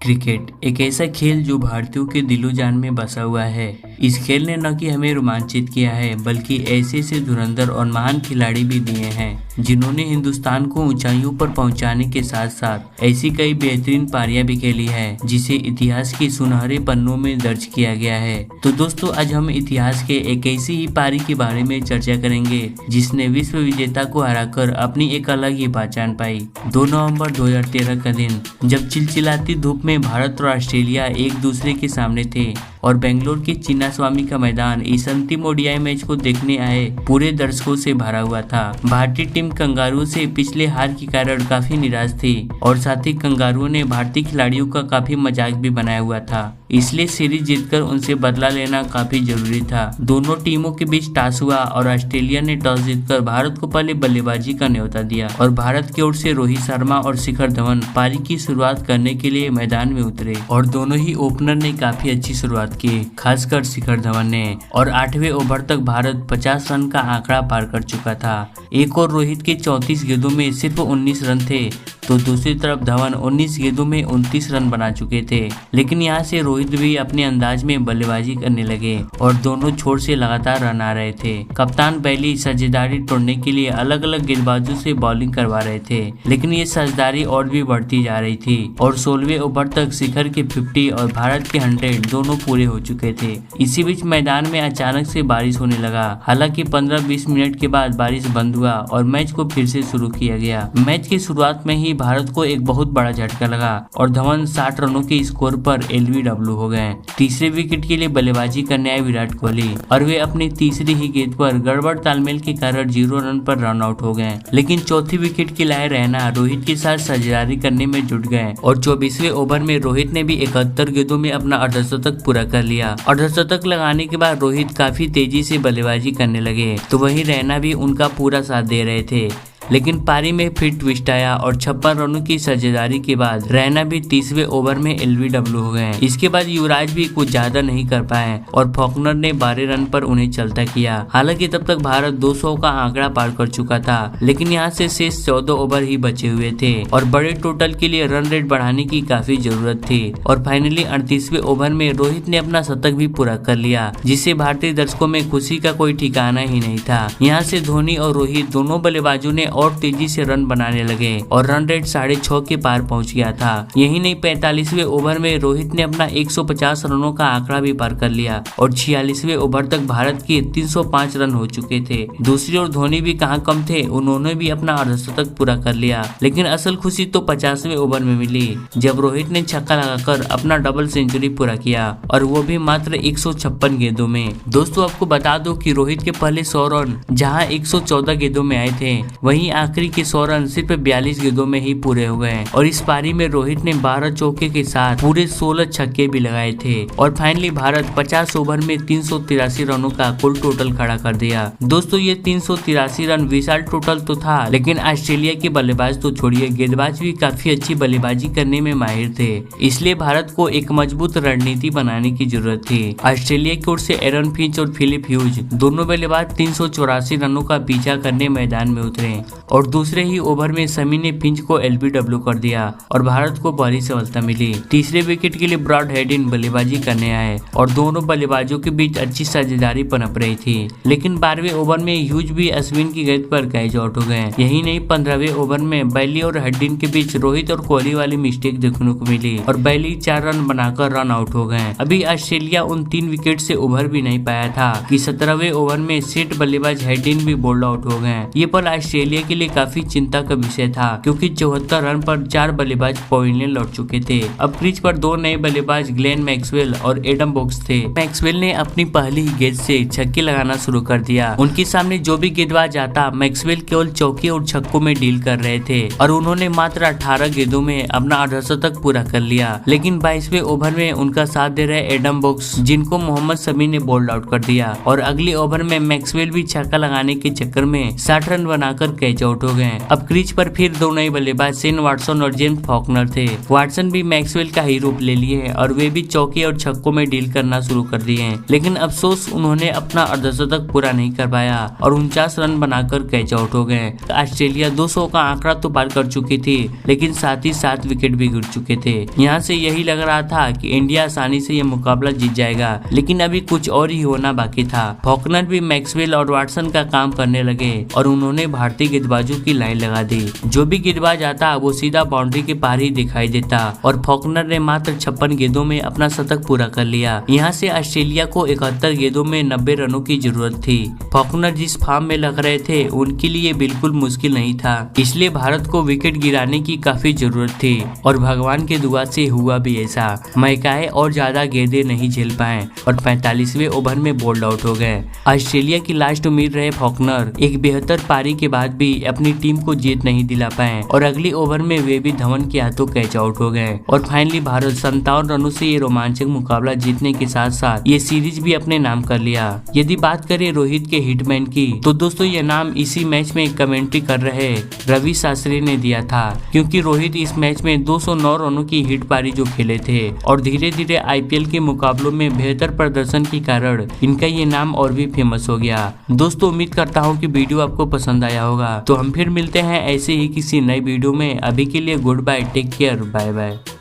Cricket एक ऐसा खेल जो भारतीयों के दिलो जान में बसा हुआ है। इस खेल ने न कि हमें रोमांचित किया है बल्कि ऐसे से धुरंधर और महान खिलाड़ी भी दिए हैं जिन्होंने हिंदुस्तान को ऊंचाइयों पर पहुंचाने के साथ साथ ऐसी कई बेहतरीन पारियां भी खेली है जिसे इतिहास के सुनहरे पन्नों में दर्ज किया गया है। तो दोस्तों आज हम इतिहास के एक ऐसी ही पारी के बारे में चर्चा करेंगे जिसने विश्व विजेता को हराकर अपनी एक अलग ही पहचान पाई। 2 नवंबर 2013 का दिन जब चिलचिलाती धूप में भारत और ऑस्ट्रेलिया एक दूसरे के सामने थे और बेंगलोर के चिन्नास्वामी का मैदान इस अंतिम ओडीआई मैच को देखने आए पूरे दर्शकों से भरा हुआ था। भारतीय टीम कंगारुओं से पिछले हार के कारण काफी निराश थी और साथ ही कंगारुओं ने भारतीय खिलाड़ियों का काफी मजाक भी बनाया हुआ था, इसलिए सीरीज जीतकर उनसे बदला लेना काफी जरूरी था। दोनों टीमों के बीच टॉस हुआ और ऑस्ट्रेलिया ने टॉस जीतकर भारत को पहले बल्लेबाजी का न्योता दिया और भारत की ओर से रोहित शर्मा और शिखर धवन पारी की शुरुआत करने के लिए मैदान में उतरे और दोनों ही ओपनर ने काफी अच्छी शुरुआत की, खासकर शिखर धवन ने। और 8वें ओवर तक भारत 50 रन का आंकड़ा पार कर चुका था। एक और रोहित के 34 गेंदों में सिर्फ 19 रन थे तो दूसरी तरफ धवन 19 गेंदों में 29 रन बना चुके थे। लेकिन यहाँ से रोहित भी अपने अंदाज में बल्लेबाजी करने लगे और दोनों छोर से लगातार रन आ रहे थे। कप्तान बैली साझेदारी तोड़ने के लिए अलग अलग गेंदबाजों से बॉलिंग करवा रहे थे, लेकिन ये साझेदारी और भी बढ़ती जा रही थी और 16वें ओवर तक शिखर के 50 और भारत के 100 दोनों पूरे हो चुके थे। इसी बीच मैदान में अचानक से बारिश होने लगा। हालांकि 15-20 मिनट के बाद बारिश बंद हुआ और मैच को फिर से शुरू किया गया। मैच की शुरुआत में ही भारत को एक बहुत बड़ा झटका लगा और धवन 60 रनों के स्कोर पर एलबीडब्ल्यू हो गए। तीसरे विकेट के लिए बल्लेबाजी करने आए विराट कोहली और वे अपनी तीसरी ही गेंद पर गड़बड़ तालमेल के कारण 0 रन पर रन आउट हो गए। लेकिन चौथी विकेट के लाए रैना रोहित के साथ साझेदारी करने में जुट गए और 24वें ओवर में रोहित ने भी 71 गेंदों में अपना अर्धशतक पूरा कर लिया। अर्धशतक लगाने के बाद रोहित काफी तेजी से बल्लेबाजी करने लगे तो वहीं रैना भी उनका पूरा साथ दे रहे थे। लेकिन पारी में फिर ट्विस्ट आया और 56 रनों की साझेदारी के बाद रैना भी 30वें ओवर में एलबीडब्ल्यू हो गए। इसके बाद युवराज भी कुछ ज्यादा नहीं कर पाए और फॉकनर ने 12 रन पर उन्हें चलता किया। हालांकि तब तक भारत 200 का आंकड़ा पार कर चुका था, लेकिन यहाँ से शेष 14 ओवर ही बचे हुए थे और बड़े टोटल के लिए रन रेट बढ़ाने की काफी जरूरत थी। और फाइनली 38वें ओवर में रोहित ने अपना शतक भी पूरा कर लिया, जिससे भारतीय दर्शकों में खुशी का कोई ठिकाना ही नहीं था। यहाँ से धोनी और रोहित दोनों बल्लेबाजों ने और तेजी से रन बनाने लगे और रन रेट 6.5 के पार पहुंच गया था। यही नहीं, 45वें ओवर में रोहित ने अपना 150 रनों का आंकड़ा भी पार कर लिया और 46वें ओवर तक भारत के 305 रन हो चुके थे। दूसरी ओर धोनी भी कहां कम थे, उन्होंने भी अपना अर्धशतक पूरा कर लिया। लेकिन असल खुशी तो 50वें ओवर में मिली जब रोहित ने छक्का लगाकर अपना डबल सेंचुरी पूरा किया और वो भी मात्र 156 गेंदों में। दोस्तों आपको बता दो कि रोहित के पहले 100 रन जहां 114 गेंदों में आए थे, वहीं आखिरी के 100 रन सिर्फ 42 गेंदों में ही पूरे हो गए और इस पारी में रोहित ने 12 चौके के साथ पूरे 16 छक्के भी लगाए थे और फाइनली भारत 50 ओवर में 383 रनों का कुल टोटल खड़ा कर दिया। दोस्तों ये 383 रन विशाल टोटल तो था, लेकिन ऑस्ट्रेलिया के बल्लेबाज तो छोड़िए, गेंदबाज भी काफी अच्छी बल्लेबाजी करने में माहिर थे। इसलिए भारत को एक मजबूत रणनीति बनाने की जरूरत थी। ऑस्ट्रेलिया की ओर से एरन फिंच और फिलिप ह्यूज दोनों बल्लेबाज 384 रनों का पीछा करने मैदान में उतरे और दूसरे ही ओवर में समी ने फिंच को एलबीडब्ल्यू कर दिया और भारत को बड़ी सफलता मिली। तीसरे विकेट के लिए ब्रॉड हेडिन बल्लेबाजी करने आए और दोनों बल्लेबाजों के बीच अच्छी साझेदारी पनप रही थी। लेकिन 12वें ओवर में ह्यूज भी अश्विन की गेंद पर कैच आउट हो गए। यही नहीं, 15वें ओवर में बैली और हेडिन के बीच रोहित और कोहली वाली मिस्टेक देखने को मिली और बैली 4 रन बनाकर रन आउट हो गए। अभी ऑस्ट्रेलिया उन 3 विकेट से उभर भी नहीं पाया था कि 17वें ओवर में सेट बल्लेबाज हेडिन भी बोल्ड आउट हो गए। ये पल ऑस्ट्रेलिया के लिए काफी चिंता का विषय था क्योंकि 74 रन पर 4 बल्लेबाज पवेलियन लौट चुके थे। अब क्रीज पर 2 नए बल्लेबाज ग्लेन मैक्सवेल और एडम बॉक्स थे। मैक्सवेल ने अपनी पहली ही गेंद से छक्के लगाना शुरू कर दिया। उनके सामने जो भी गेंदबाज आता, मैक्सवेल केवल चौके और छक्कों में डील कर रहे थे और उन्होंने मात्र 18 गेंदों में अपना अर्धशतक पूरा कर लिया। लेकिन 22वें ओवर में उनका साथ दे रहे एडम बॉक्स, जिनको मोहम्मद शमी ने बोल्ड आउट कर दिया और अगले ओवर में मैक्सवेल भी छक्का लगाने के चक्कर में 60 रन बनाकर कैच कैच आउट हो गए। अब क्रीज पर फिर दो नए बल्लेबाज शेन वाटसन और जेम्स फॉकनर थे। वाटसन भी मैक्सवेल का ही रूप ले लिए और वे भी चौके और छक्कों में डील करना शुरू कर दिए, लेकिन अफसोस उन्होंने अपना अर्धशतक पूरा नहीं कर पाया और 49 रन बनाकर कैच आउट हो गए। ऑस्ट्रेलिया 200 का आंकड़ा तो पार कर चुकी थी, लेकिन साथ ही 7 विकेट भी गिर चुके थे। यहाँ से यही लग रहा था कि इंडिया आसानी से ये मुकाबला जीत जाएगा, लेकिन अभी कुछ और ही होना बाकी था। फॉकनर भी मैक्सवेल और वाटसन का काम करने लगे और उन्होंने भारतीय गेंदबाजों की लाइन लगा दी। जो भी गेंदबाज आता वो सीधा बाउंड्री के पार ही दिखाई देता और फॉकनर ने मात्र 56 गेंदों में अपना शतक पूरा कर लिया। यहाँ से ऑस्ट्रेलिया को 71 गेंदों में 90 रनों की जरूरत थी। फॉकनर जिस फॉर्म में लग रहे थे उनके लिए बिल्कुल मुश्किल नहीं था, इसलिए भारत को विकेट गिराने की काफी जरूरत थी और भगवान के दुआ से हुआ भी ऐसा। मैकाय और ज्यादा गेंदें नहीं झेल पाए और 45वें ओवर में बोल्ड आउट हो गए। ऑस्ट्रेलिया की लास्ट उम्मीद रहे फॉकनर एक बेहतर पारी के बाद भी अपनी टीम को जीत नहीं दिला पाए और अगले ओवर में वे भी धवन के हाथों कैच आउट हो गए और फाइनली भारत 57 रनों से ये रोमांचक मुकाबला जीतने के साथ साथ ये सीरीज भी अपने नाम कर लिया। यदि बात करें रोहित के हिटमैन की, तो दोस्तों ये नाम इसी मैच में कमेंट्री कर रहे रवि शास्त्री ने दिया था, क्योंकि रोहित इस मैच में 209 रनों की हिट पारी जो खेले थे और धीरे धीरे आईपीएल के मुकाबलों में बेहतर प्रदर्शन के कारण इनका ये नाम और भी फेमस हो गया। दोस्तों उम्मीद करता हूँ कि वीडियो आपको पसंद आया होगा, तो हम फिर मिलते हैं ऐसे ही किसी नए वीडियो में। अभी के लिए goodbye, take care, bye bye.